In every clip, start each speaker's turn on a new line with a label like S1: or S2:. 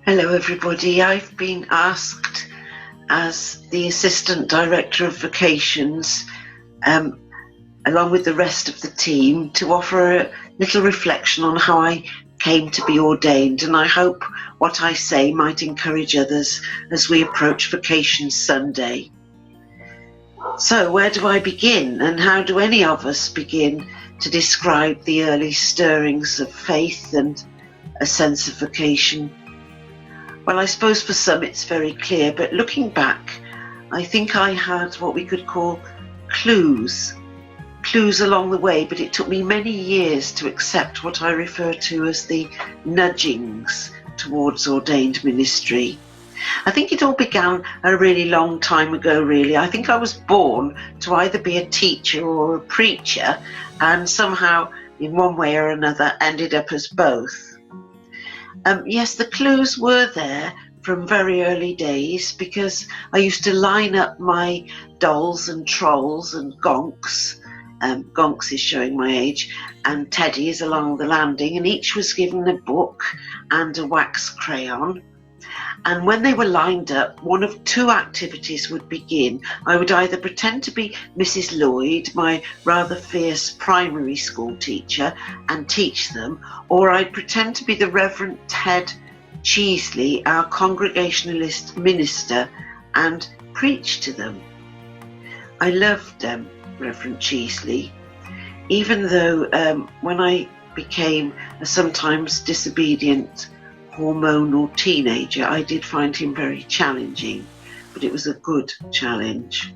S1: Hello everybody. I've been asked as the Assistant Director of Vocations, along with the rest of the team, to offer a little reflection on how I came to be ordained, and I hope what I say might encourage others as we approach Vocation Sunday. So where do I begin, and how do any of us begin to describe the early stirrings of faith and a sense of vocation? Well, I suppose for some it's very clear, but looking back, I think I had what we could call clues along the way, but it took me many years to accept what I refer to as the nudgings towards ordained ministry. I think it all began a really long time ago, really. I think I was born to either be a teacher or a preacher, and somehow, in one way or another, ended up as both. Yes, the clues were there from very early days, because I used to line up my dolls and trolls and gonks. Gonks is showing my age, and teddies along the landing, and each was given a book and a wax crayon. And when they were lined up, one of two activities would begin. I would either pretend to be Mrs. Lloyd, my rather fierce primary school teacher, and teach them, or I'd pretend to be the Reverend Ted Cheesley, our Congregationalist minister, and preach to them. I loved Reverend Cheesley, even though when I became a sometimes disobedient hormonal teenager, I did find him very challenging, but it was a good challenge.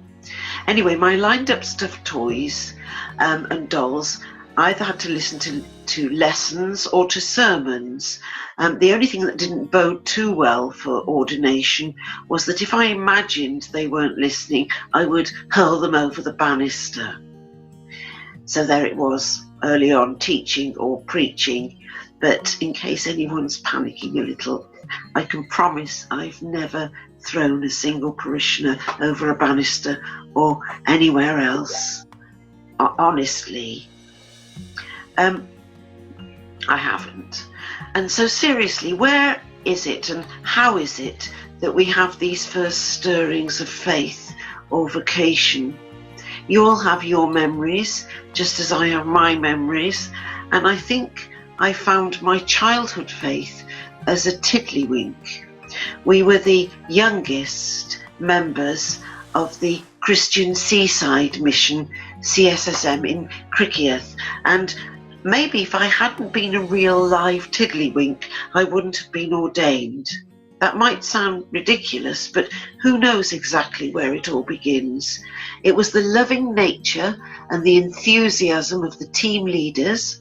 S1: Anyway, my lined up stuffed toys and dolls either had to listen to lessons or to sermons. The only thing that didn't bode too well for ordination was that if I imagined they weren't listening, I would hurl them over the banister. So there it was, early on, teaching or preaching. But in case anyone's panicking a little, I can promise I've never thrown a single parishioner over a banister or anywhere else. Honestly, I haven't. And so seriously, where is it and how is it that we have these first stirrings of faith or vocation? You all have your memories, just as I have my memories, and I think I found my childhood faith as a tiddlywink. We were the youngest members of the Christian Seaside Mission, CSSM, in Criccieth, and maybe if I hadn't been a real live tiddlywink, I wouldn't have been ordained. That might sound ridiculous, but who knows exactly where it all begins. It was the loving nature and the enthusiasm of the team leaders,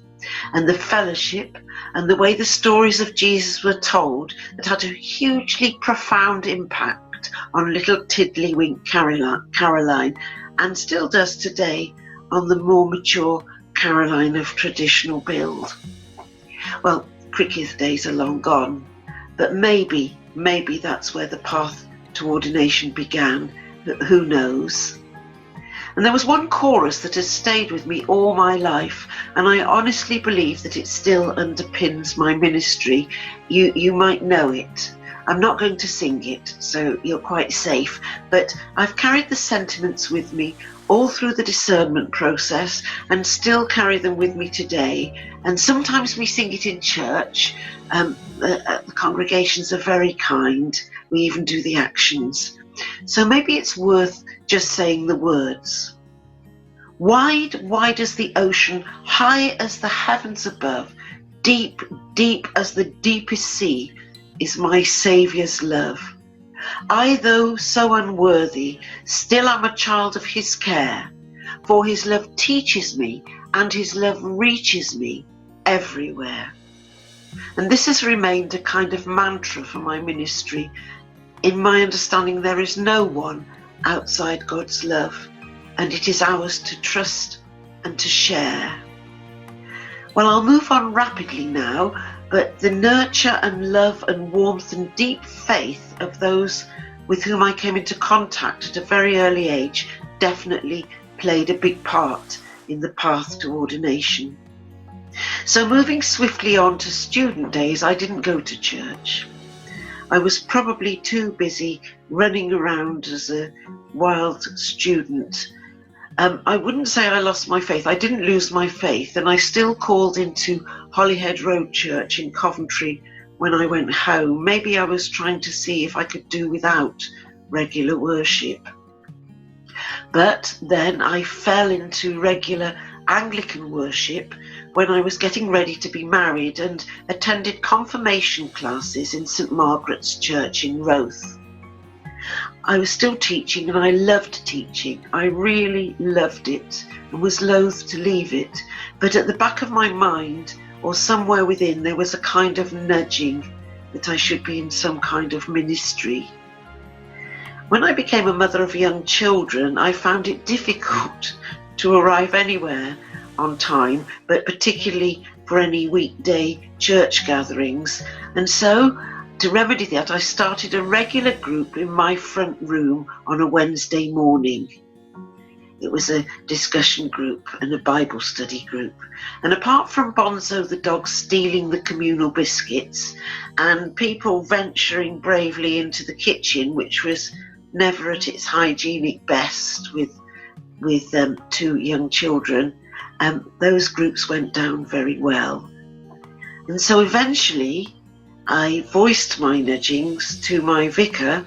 S1: and the fellowship and the way the stories of Jesus were told that had a hugely profound impact on little tiddlywink Caroline, and still does today on the more mature Caroline of traditional build. Well, Criccieth days are long gone, but maybe that's where the path to ordination began, but who knows? And there was one chorus that has stayed with me all my life, and I honestly believe that it still underpins my ministry. You might know it. I'm not going to sing it, so you're quite safe, but I've carried the sentiments with me all through the discernment process and still carry them with me today. And sometimes we sing it in church. The congregations are very kind. We even do the actions. So maybe it's worth just saying the words. Wide, wide as the ocean, high as the heavens above, deep, deep as the deepest sea, is my Saviour's love. I, though so unworthy, still am a child of his care, for his love teaches me and his love reaches me everywhere. And this has remained a kind of mantra for my ministry. In my understanding, there is no one outside God's love, and it is ours to trust and to share. Well, I'll move on rapidly now, but the nurture and love and warmth and deep faith of those with whom I came into contact at a very early age definitely played a big part in the path to ordination. So moving swiftly on to student days, I didn't go to church. I was probably too busy running around as a wild student. I wouldn't say I lost my faith. I didn't lose my faith, and I still called into Holyhead Road Church in Coventry when I went home. Maybe I was trying to see if I could do without regular worship. But then I fell into regular Anglican worship when I was getting ready to be married and attended confirmation classes in St Margaret's Church in Roath. I was still teaching, and I loved teaching. I really loved it and was loath to leave it. But at the back of my mind, or somewhere within, there was a kind of nudging that I should be in some kind of ministry. When I became a mother of young children, I found it difficult to arrive anywhere on time, but particularly for any weekday church gatherings. And so, to remedy that, I started a regular group in my front room on a Wednesday morning. It was a discussion group and a Bible study group. And apart from Bonzo the dog stealing the communal biscuits and people venturing bravely into the kitchen, which was never at its hygienic best with two young children, those groups went down very well. And so eventually I voiced my nudgings to my vicar,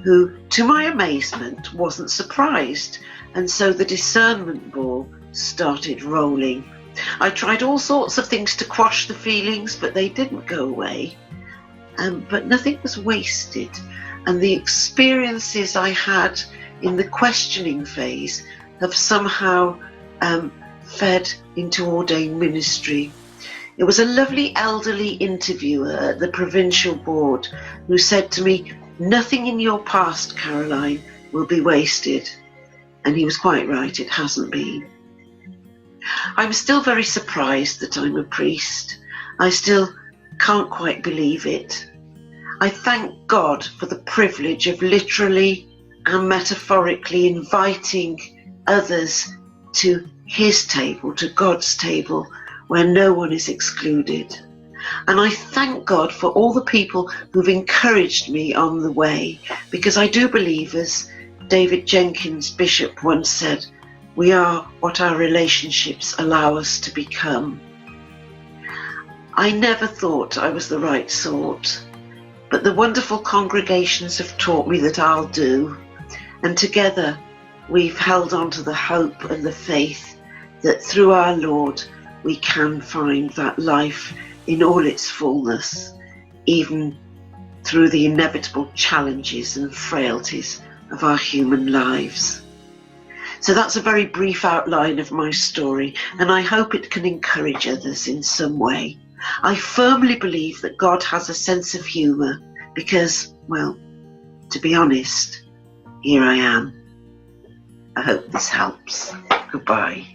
S1: who, to my amazement, wasn't surprised. And so the discernment ball started rolling. I tried all sorts of things to quash the feelings, but they didn't go away. But nothing was wasted. And the experiences I had in the questioning phase have somehow fed into ordained ministry. It was a lovely elderly interviewer at the provincial board who said to me, "Nothing in your past, Caroline, will be wasted." And he was quite right, it hasn't been. I'm still very surprised that I'm a priest. I still can't quite believe it. I thank God for the privilege of literally and metaphorically inviting others to his table, to God's table, where no one is excluded. And I thank God for all the people who've encouraged me on the way, because I do believe, as David Jenkins, Bishop, once said, we are what our relationships allow us to become. I never thought I was the right sort, but the wonderful congregations have taught me that I'll do, and together we've held on to the hope and the faith that through our Lord we can find that life in all its fullness, even through the inevitable challenges and frailties of our human lives. So that's a very brief outline of my story, and I hope it can encourage others in some way. I firmly believe that God has a sense of humour because, well, to be honest, here I am. I hope this helps. Goodbye.